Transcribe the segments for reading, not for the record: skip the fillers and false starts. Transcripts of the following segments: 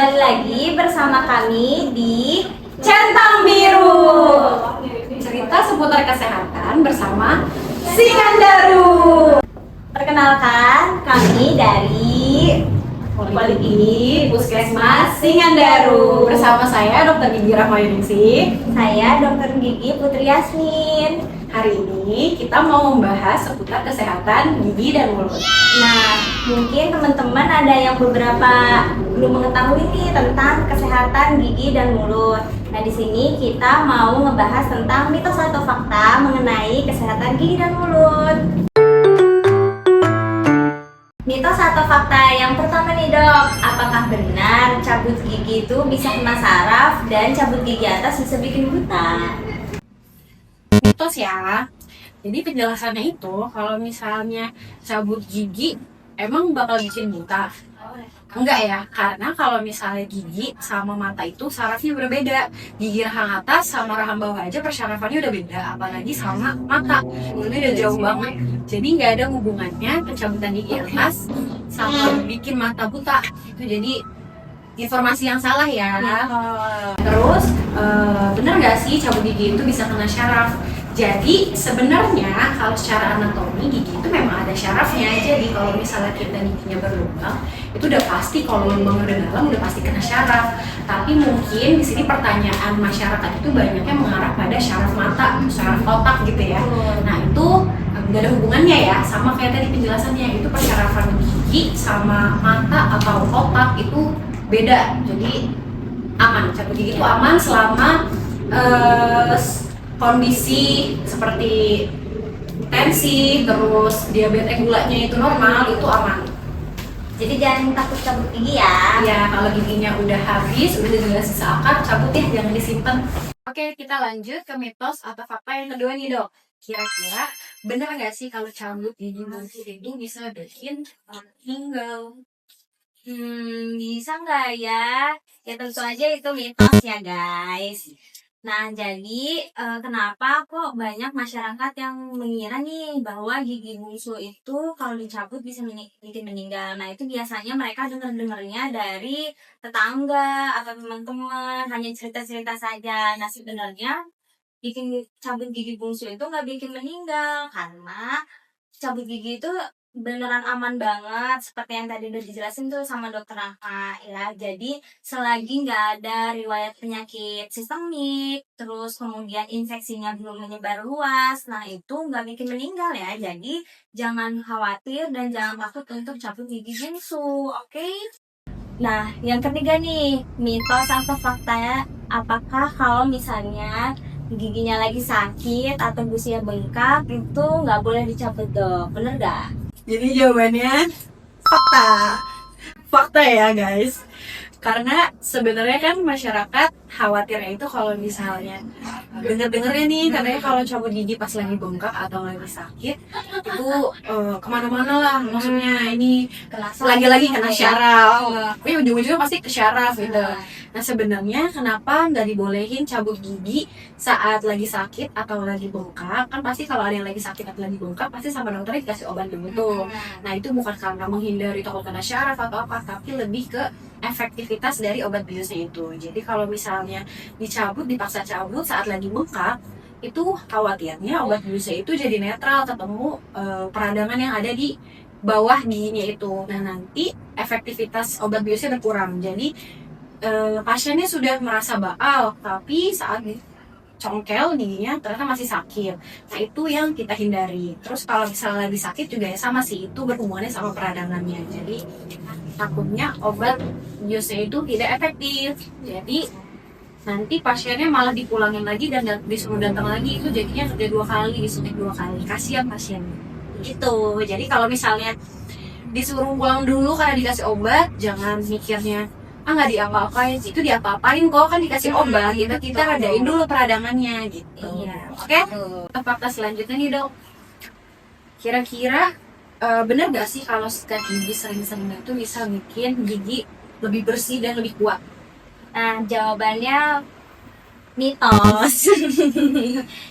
kembali lagi bersama kami di Centang Biru. Cerita seputar kesehatan bersama Singandaru. Perkenalkan, kami dari Poliklinik Puskesmas Singandaru. Bersama saya Dr. Gigi Rahmayuningsih. Saya Dr. Gigi Putri Yasmin. Hari ini kita mau membahas seputar kesehatan gigi dan mulut. Nah, mungkin teman-teman ada yang beberapa belum mengetahui nih tentang kesehatan gigi dan mulut. Nah, di sini kita mau ngebahas tentang mitos atau fakta mengenai kesehatan gigi dan mulut. Mitos atau fakta yang pertama nih dok, apakah benar cabut gigi itu bisa kena saraf dan cabut gigi atas bisa bikin buta? Mitos ya. Jadi penjelasannya itu kalau misalnya cabut gigi emang bakal bikin buta. Enggak ya, karena kalau misalnya gigi sama mata itu sarafnya berbeda. Gigi rahang atas sama rahang bawah aja persarafannya udah beda, apalagi sama mata. Itu udah jauh banget. Jadi nggak ada hubungannya pencabutan gigi atas sama bikin mata buta. Itu jadi informasi yang salah ya. Terus bener nggak sih cabut gigi itu bisa kena syaraf? Jadi sebenarnya kalau secara anatomi gigi itu memang ada syarafnya. Jadi kalau misalnya kita giginya berlubang, itu udah pasti kalau lubang udah dalam udah pasti kena syaraf. Tapi mungkin di sini pertanyaan masyarakat itu banyaknya mengarah pada syaraf mata, syaraf otak gitu ya. Nah itu nggak ada hubungannya ya, sama kayak tadi penjelasannya, itu persyarafan gigi sama mata atau otak itu beda. Jadi aman, cabut gigi itu aman selama kondisi seperti tensi, terus diabetes gulanya itu normal, itu aman. Jadi jangan takut cabut gigi ya. Ya kalau giginya udah habis, udah jelas sisa akar, cabut ya, jangan disimpan. Oke, kita lanjut ke mitos atau fakta yang kedua nih dok. Kira-kira bener nggak sih kalau cabut gigi manusia itu bisa bikin meninggal? Bisa nggak ya? Ya tentu aja itu mitos ya guys. Nah, jadi kenapa kok banyak masyarakat yang mengira nih bahwa gigi bungsu itu kalau dicabut bisa bikin meninggal. Nah, itu biasanya mereka dengar-dengarnya dari tetangga atau teman-teman, hanya cerita-cerita saja. Nah, sebenarnya bikin cabut gigi bungsu itu nggak bikin meninggal karena cabut gigi itu beneran aman banget seperti yang tadi udah dijelasin tuh sama dokter Aka ya. Jadi selagi nggak ada riwayat penyakit sistemik, terus kemudian infeksinya belum menyebar luas, nah itu nggak bikin meninggal ya. Jadi jangan khawatir dan jangan takut untuk cabut gigi bungsu, oke? Nah, yang ketiga nih, mitos atau faktanya, apakah kalau misalnya giginya lagi sakit atau gusinya bengkak itu nggak boleh dicabut dok, bener nggak? Jadi jawabannya fakta ya guys. Karena sebenarnya kan masyarakat khawatirnya itu kalau misalnya dengar-dengarnya nih katanya kalau cabut gigi pas lagi bengkak atau lagi sakit itu kemana-mana lah, maksudnya ini lagi-lagi kena syaraf, ujung-ujungnya pasti ke syaraf gitu. Nah sebenarnya kenapa nggak dibolehin cabut gigi saat lagi sakit atau lagi bengkak? Kan pasti kalau ada yang lagi sakit atau lagi bengkak pasti sama dokternya dikasih obat dulu tuh. Nah itu bukan karena menghindari takut kena syaraf atau apa, tapi lebih ke efektivitas dari obat biusnya itu. Jadi kalau misalnya dipaksa cabut saat lagi bengkak, itu khawatirnya obat biusnya itu jadi netral, ketemu peradangan yang ada di bawah giginya itu. Nah nanti efektivitas obat biusnya berkurang. Jadi pasiennya sudah merasa baal, tapi saat congkel giginya ternyata masih sakit. Nah itu yang kita hindari. Terus kalau misalnya lagi sakit juga ya sama sih, itu berhubungannya sama peradangannya. Jadi takutnya obat biusnya itu tidak efektif. Jadi nanti pasiennya malah dipulangin lagi dan disuruh datang lagi, itu jadinya sudah 2 kali, disuntik 2 kali. Kasihan pasiennya. Gitu. Jadi kalau misalnya disuruh pulang dulu karena dikasih obat, jangan mikirnya nggak diapa-apain, itu diapa-apain kok, kan dikasih obat, kita radain dulu peradangannya gitu. Iya. Oke? Fakta selanjutnya nih dok, kira-kira bener gak sih kalau sikat gigi sering-sering itu bisa bikin gigi lebih bersih dan lebih kuat? Nah, jawabannya mitos.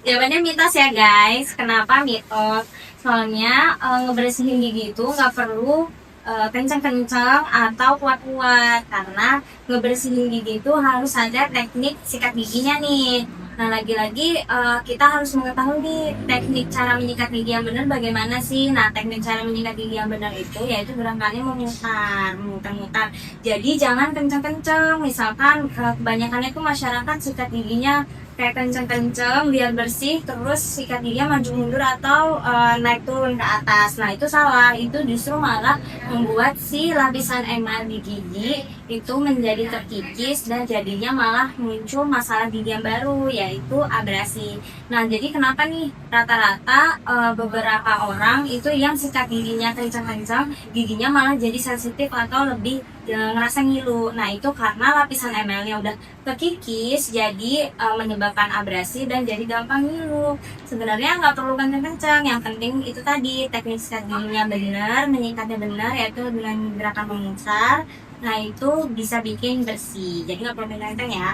Jawabannya mitos ya guys. Kenapa mitos? Soalnya ngebersihin gigi itu nggak perlu kencang-kencang atau kuat-kuat, karena ngebersihin gigi itu harus ada teknik sikat giginya nih. Nah, lagi-lagi kita harus mengetahui nih teknik cara menyikat gigi yang benar bagaimana sih. Nah, teknik cara menyikat gigi yang benar itu yaitu gerakannya memutar-mutar. Jadi jangan kencang-kencang. Misalkan kebanyakan itu masyarakat sikat giginya kayak kenceng-kenceng biar bersih, terus sikat giginya maju mundur atau naik turun ke atas. Nah, itu salah. Itu justru malah membuat si lapisan emal di gigi itu menjadi terkikis dan jadinya malah muncul masalah gigi yang baru, yaitu abrasi. Nah, jadi kenapa nih rata-rata beberapa orang itu yang sikat giginya kencang-kencang, giginya malah jadi sensitif atau lebih ngerasa ngilu. Nah, itu karena lapisan emalnya udah kekikis, jadi menyebabkan abrasi dan jadi gampang ngilu. Sebenarnya nggak perlu kencang-kencang, yang penting itu tadi teknik sikat giginya benar, menyikatnya benar, yaitu dengan gerakan memutar. Nah, itu bisa bikin bersih, jadi nggak perlu kencang-kencang ya.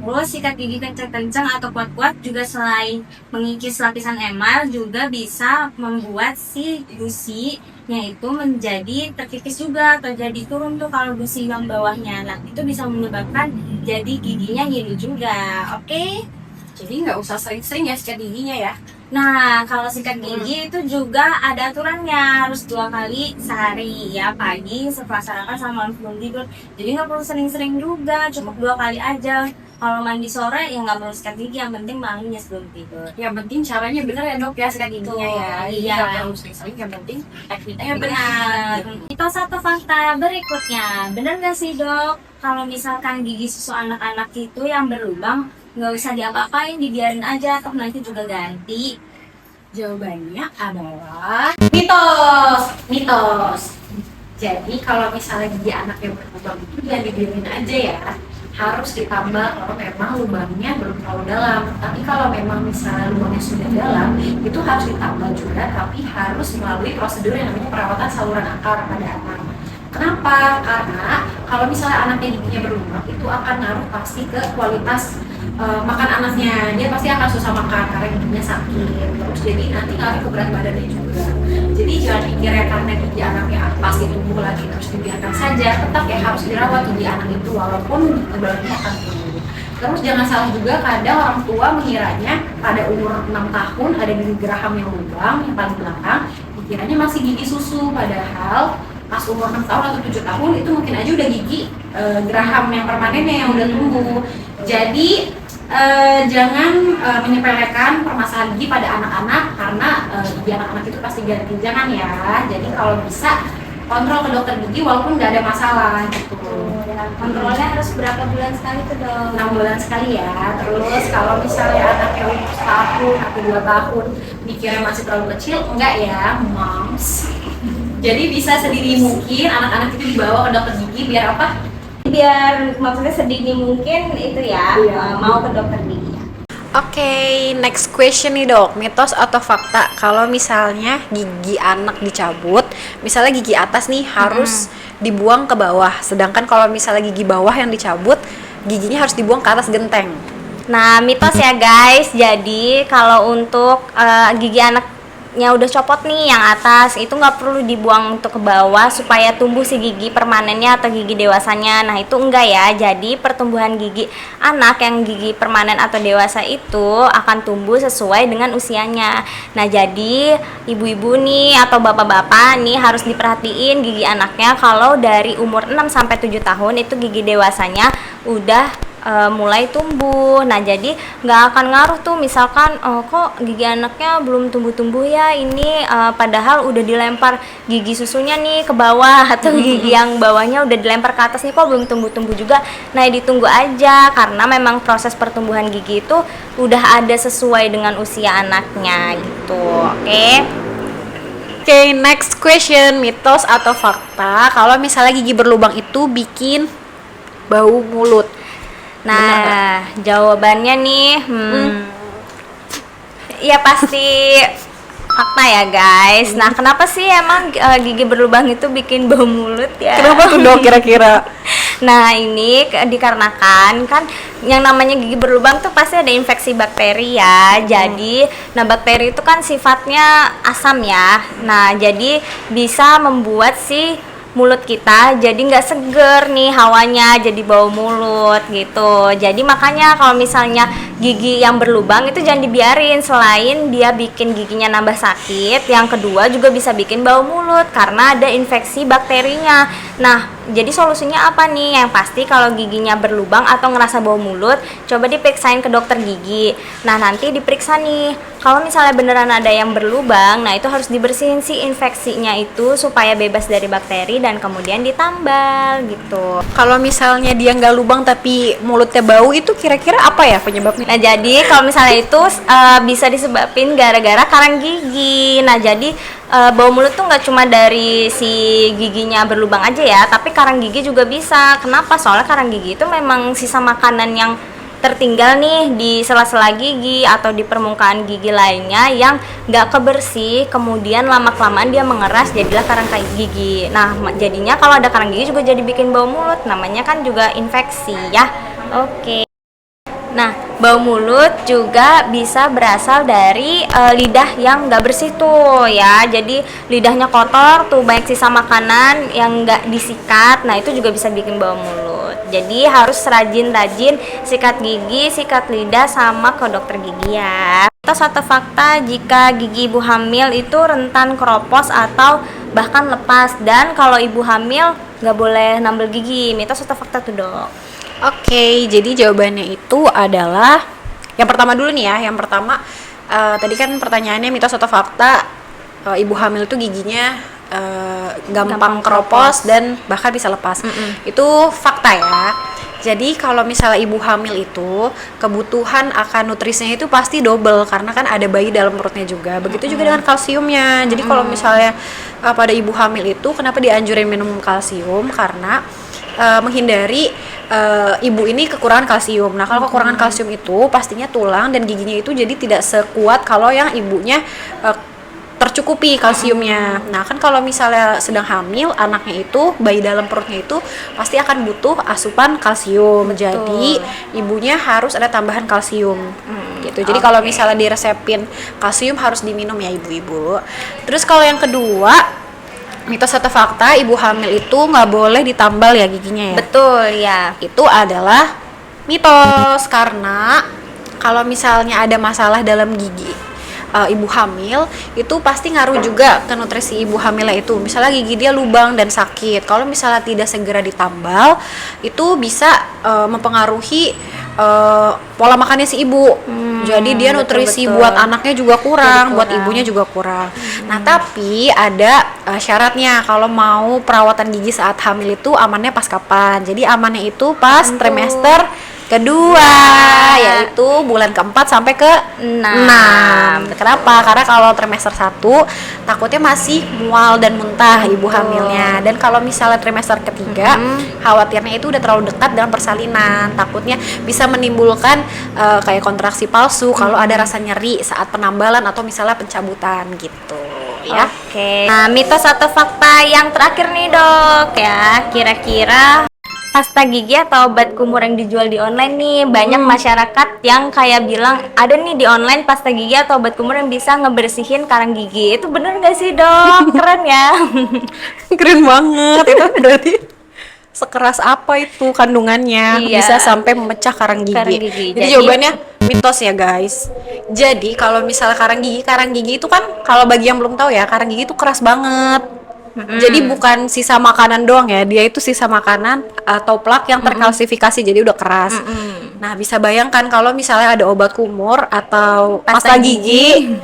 Terus sikat gigi kencang-kencang atau kuat-kuat juga selain mengikis lapisan emal, juga bisa membuat si gusinya itu menjadi terkikis juga atau jadi turun tuh kalau gusi yang bawahnya. Nah, itu bisa menyebabkan jadi giginya ngilu juga. Oke? Jadi nggak usah sering-sering ya sikat giginya ya. Nah, kalau sikat gigi itu juga ada aturannya, harus 2 kali sehari ya, pagi setelah sarapan sama malam sebelum tidur. Jadi nggak perlu sering-sering juga, cukup 2 kali aja. Kalau mandi sore ya nggak perlu sikat gigi, yang penting malamnya sebelum tidur. Yang penting caranya benar ya dok ya sikat giginya ya. Iya. Nggak perlu sering-sering, yang penting tekniknya Benar. Itu satu fakta berikutnya. Benar nggak sih dok? Kalau misalkan gigi susu anak-anak itu yang berlubang, nggak usah diapa-apain, dibiarin aja, atau nanti juga ganti. Jawabannya adalah mitos. Jadi kalau misalnya gigi anak yang berlubang itu jangan dibiarin aja ya, harus ditambal kalau memang lubangnya belum terlalu dalam. Tapi kalau memang misalnya lubangnya sudah dalam, itu harus ditambal juga, tapi harus melalui prosedur yang namanya perawatan saluran akar pada anak. Kenapa? Karena kalau misalnya anaknya giginya berlubang, itu akan ngaruh pasti ke kualitas makan anaknya. Dia pasti akan susah makan karena giginya sakit. Terus jadi nanti ngaruh ke berat badannya juga. Jadi jangan pikir ya karena gigi anaknya pasti tumbuh lagi terus dibiarkan saja. Tetap ya harus dirawat gigi anak itu walaupun beratnya akan tumbuh. Terus jangan salah juga, kadang orang tua mengiranya pada umur 6 tahun ada gigi geraham yang lubang yang paling belakang, dikiranya masih gigi susu, padahal pas umur 6 tahun atau 7 tahun itu mungkin aja udah gigi geraham yang permanennya yang udah tumbuh. Jadi jangan menyepelekan permasalahan gigi pada anak-anak, karena gigi anak-anak itu pasti ganti. Jangan ya. Jadi kalau bisa kontrol ke dokter gigi walaupun nggak ada masalah gitu. Kontrolnya harus berapa bulan sekali tuh dok? 6 bulan sekali ya. Terus kalau misalnya anaknya umur 1 tahun atau 2 tahun dikira masih terlalu kecil, enggak ya moms. Jadi bisa sedini mungkin anak-anak itu dibawa ke dokter gigi biar apa? Biar maksudnya sedini mungkin itu ya, mau ke dokter gigi. Oke, next question nih dok, mitos atau fakta kalau misalnya gigi anak dicabut, misalnya gigi atas nih harus dibuang ke bawah, sedangkan kalau misalnya gigi bawah yang dicabut, giginya harus dibuang ke atas genteng. Nah, mitos ya guys. Jadi kalau untuk gigi anaknya udah copot nih yang atas, itu nggak perlu dibuang untuk ke bawah supaya tumbuh si gigi permanennya atau gigi dewasanya. Nah, itu enggak ya. Jadi pertumbuhan gigi anak yang gigi permanen atau dewasa itu akan tumbuh sesuai dengan usianya. Nah, jadi ibu-ibu nih atau bapak-bapak nih harus diperhatiin gigi anaknya. Kalau dari umur 6 sampai 7 tahun itu gigi dewasanya udah mulai tumbuh. Nah, jadi nggak akan ngaruh tuh misalkan kok gigi anaknya belum tumbuh-tumbuh ya ini, padahal udah dilempar gigi susunya nih ke bawah atau gigi yang bawahnya udah dilempar ke atas nih kok belum tumbuh-tumbuh juga. Nah, ditunggu aja karena memang proses pertumbuhan gigi itu udah ada sesuai dengan usia anaknya gitu. Oke, next question, mitos atau fakta kalau misalnya gigi berlubang itu bikin bau mulut. Nah, jawabannya nih, ya pasti fakta ya guys. Nah, kenapa sih emang gigi berlubang itu bikin bau mulut ya? Kenapa tuh dok kira-kira? Nah, ini dikarenakan kan yang namanya gigi berlubang tuh pasti ada infeksi bakteri ya. Jadi, nah bakteri itu kan sifatnya asam ya. Nah, jadi bisa membuat si mulut kita jadi nggak seger nih hawanya, jadi bau mulut gitu. Jadi makanya kalau misalnya gigi yang berlubang itu jangan dibiarin, selain dia bikin giginya nambah sakit, yang kedua juga bisa bikin bau mulut karena ada infeksi bakterinya. Nah, jadi solusinya apa nih? Yang pasti kalau giginya berlubang atau ngerasa bau mulut, coba diperiksain ke dokter gigi. Nah, nanti diperiksa nih, kalau misalnya beneran ada yang berlubang, nah itu harus dibersihin si infeksinya itu supaya bebas dari bakteri dan kemudian ditambal gitu. Kalau misalnya dia nggak lubang tapi mulutnya bau, itu kira-kira apa ya penyebabnya? Nah, jadi kalau misalnya itu bisa disebabin gara-gara karang gigi. Nah, jadi bau mulut tuh nggak cuma dari si giginya berlubang aja ya, tapi karang gigi juga bisa. Kenapa? Soalnya karang gigi itu memang sisa makanan yang tertinggal nih di sela-sela gigi atau di permukaan gigi lainnya yang nggak kebersih, kemudian lama-kelamaan dia mengeras jadilah karang gigi. Nah, jadinya kalau ada karang gigi juga jadi bikin bau mulut, namanya kan juga infeksi ya. Oke. Nah, bau mulut juga bisa berasal dari lidah yang nggak bersih tuh ya. Jadi lidahnya kotor tuh, banyak sisa makanan yang nggak disikat. Nah, itu juga bisa bikin bau mulut. Jadi harus rajin-rajin sikat gigi, sikat lidah sama ke dokter gigi ya. Mitos atau fakta, jika gigi ibu hamil itu rentan keropos atau bahkan lepas, dan kalau ibu hamil nggak boleh nambel gigi. Mitos atau fakta tuh, Dok? Oke, jadi jawabannya itu adalah yang pertama dulu nih ya. Yang pertama, tadi kan pertanyaannya mitos atau fakta, ibu hamil tuh giginya gampang keropos dan bahkan bisa lepas. Itu fakta ya. Jadi kalau misalnya ibu hamil itu kebutuhan akan nutrisinya itu pasti double karena kan ada bayi dalam perutnya juga. Begitu juga dengan kalsiumnya. Jadi kalau misalnya pada ibu hamil itu kenapa dianjurin minum kalsium? Karena menghindari ibu ini kekurangan kalsium. Nah, kalau kekurangan kalsium itu pastinya tulang dan giginya itu jadi tidak sekuat kalau yang ibunya tercukupi kalsiumnya. Nah, kan kalau misalnya sedang hamil, anaknya itu, bayi dalam perutnya itu pasti akan butuh asupan kalsium. Betul. Jadi, ibunya harus ada tambahan kalsium. Gitu. Jadi kalau misalnya diresepin kalsium harus diminum ya ibu-ibu. Terus kalau yang kedua, mitos atau fakta, ibu hamil itu nggak boleh ditambal ya giginya ya? Betul ya. Itu adalah mitos karena kalau misalnya ada masalah dalam gigi ibu hamil, itu pasti ngaruh juga ke nutrisi ibu hamilnya itu. Misalnya gigi dia lubang dan sakit, kalau misalnya tidak segera ditambal, itu bisa mempengaruhi pola makannya si ibu. Jadi dia nutrisi betul. buat anaknya juga kurang, Jadi buat ibunya juga kurang. Nah, tapi ada syaratnya kalau mau perawatan gigi saat hamil itu amannya pas kapan? Jadi amannya itu pas trimester kedua, yaitu bulan keempat sampai ke 6. Kenapa? Karena kalau trimester 1 takutnya masih mual dan muntah ibu hamilnya. Dan kalau misalnya trimester ketiga, khawatirnya itu udah terlalu dekat dalam persalinan. Takutnya bisa menimbulkan kayak kontraksi palsu kalau ada rasa nyeri saat penambalan atau misalnya pencabutan gitu. Ya. Oke. Nah, mitos atau fakta yang terakhir nih, Dok ya. Kira-kira pasta gigi atau obat kumur yang dijual di online nih, banyak masyarakat yang kayak bilang ada nih di online pasta gigi atau obat kumur yang bisa ngebersihin karang gigi. Itu bener gak sih, Dok? Keren ya. Keren banget. Itu berarti sekeras apa itu kandungannya bisa sampai memecah karang gigi. Jadi jawabannya mitos ya guys. Jadi kalau misalnya karang gigi itu kan, kalau bagi yang belum tahu ya, karang gigi itu keras banget. Jadi bukan sisa makanan doang ya, dia itu sisa makanan atau plak yang terkalsifikasi, jadi udah keras. Nah, bisa bayangkan kalau misalnya ada obat kumur atau pasta gigi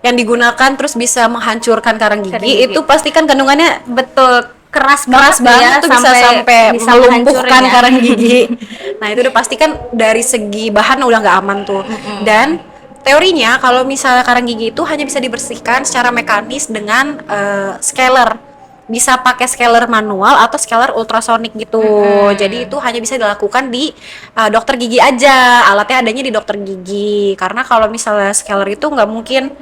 yang digunakan terus bisa menghancurkan karang gigi, itu pasti kan kandungannya betul keras banget ya, tuh, bisa sampai melumpuhkan ya. karang gigi. Nah, itu udah pasti kan dari segi bahan udah nggak aman tuh. Dan teorinya kalau misalnya karang gigi itu hanya bisa dibersihkan secara mekanis dengan scaler. Bisa pakai scaler manual atau scaler ultrasonik gitu. Jadi itu hanya bisa dilakukan di dokter gigi aja. Alatnya adanya di dokter gigi. Karena kalau misalnya scaler itu nggak mungkin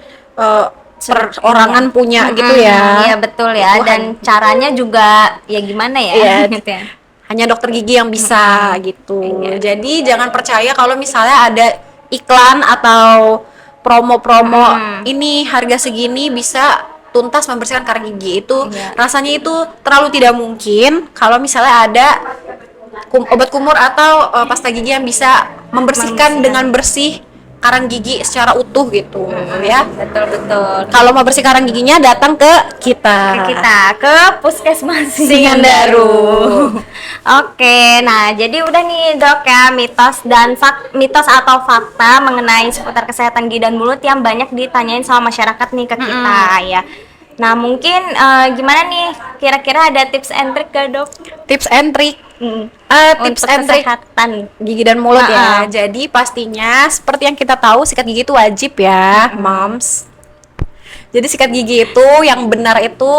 perorangan punya gitu ya. Iya betul ya. Itu dan caranya juga ya gimana ya? Iya, gitu ya. hanya dokter gigi yang bisa gitu. Jadi jangan percaya kalau misalnya ada iklan atau promo-promo ini harga segini bisa tuntas membersihkan karang gigi itu Iya. rasanya itu terlalu tidak mungkin kalau misalnya ada obat kumur atau pasta gigi yang bisa membersihkan dengan bersih karang gigi secara utuh gitu ya. Betul. Kalau mau bersih karang giginya datang ke kita. Ke Puskesmas Singandaru. Oke, nah jadi udah nih dok ya mitos atau fakta mengenai seputar kesehatan gigi dan mulut yang banyak ditanyain sama masyarakat nih ke kita ya. Nah mungkin gimana nih kira-kira ada tips and trick ke dok? Tips and trick. Tips Untuk and trick kesehatan gigi dan mulut ya. Ah. Jadi pastinya seperti yang kita tahu sikat gigi itu wajib ya, moms. Jadi sikat gigi itu yang benar itu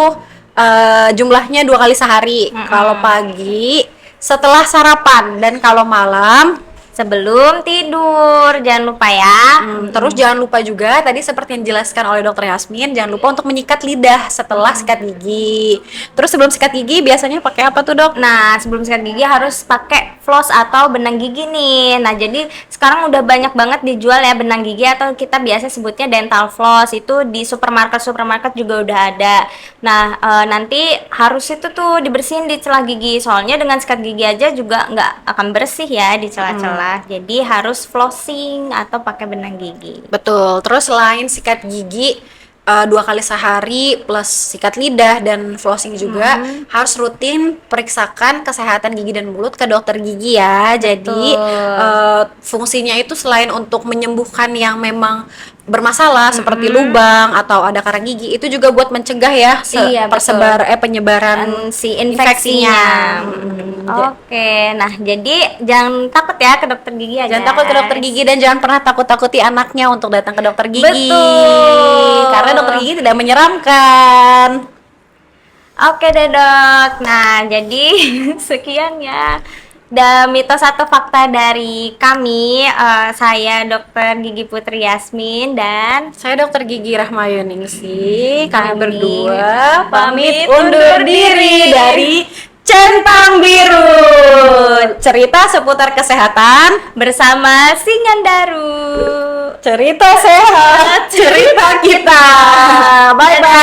jumlahnya 2 kali sehari. Kalau pagi setelah sarapan dan kalau malam. sebelum tidur, jangan lupa ya. Terus jangan lupa juga tadi seperti yang dijelaskan oleh Dokter Yasmin, jangan lupa untuk menyikat lidah setelah sikat gigi. Terus sebelum sikat gigi biasanya pakai apa tuh dok? Nah, sebelum sikat gigi harus pakai floss atau benang gigi nih. Nah, jadi sekarang udah banyak banget dijual ya benang gigi atau kita biasa sebutnya dental floss. Itu di supermarket juga udah ada. Nah, nanti harus itu tuh dibersihin di celah gigi. Soalnya dengan sikat gigi aja juga nggak akan bersih ya di celah-celah. Jadi harus flossing atau pakai benang gigi. Betul. Terus selain sikat gigi 2 kali sehari plus sikat lidah dan flossing juga harus rutin periksakan kesehatan gigi dan mulut ke dokter gigi ya. Jadi fungsinya itu selain untuk menyembuhkan yang memang bermasalah seperti lubang atau ada karang gigi, itu juga buat mencegah ya Iya, penyebaran si infeksinya. Oke, nah jadi jangan takut ya ke dokter gigi aja. Jangan takut ke dokter gigi dan jangan pernah takut-takuti anaknya untuk datang ke dokter gigi. Betul. Karena dokter gigi tidak menyeramkan. Oke deh dok. Nah jadi sekian ya. Dan mitos atau fakta dari kami, saya Dokter Gigi Putri Yasmin dan Saya dokter gigi Rahmayuningsi. Kami Kami berdua pamit pamit undur diri dari Centang Biru. Cerita seputar kesehatan, bersama Singandaru. cerita sehat, cerita kita. Bye bye.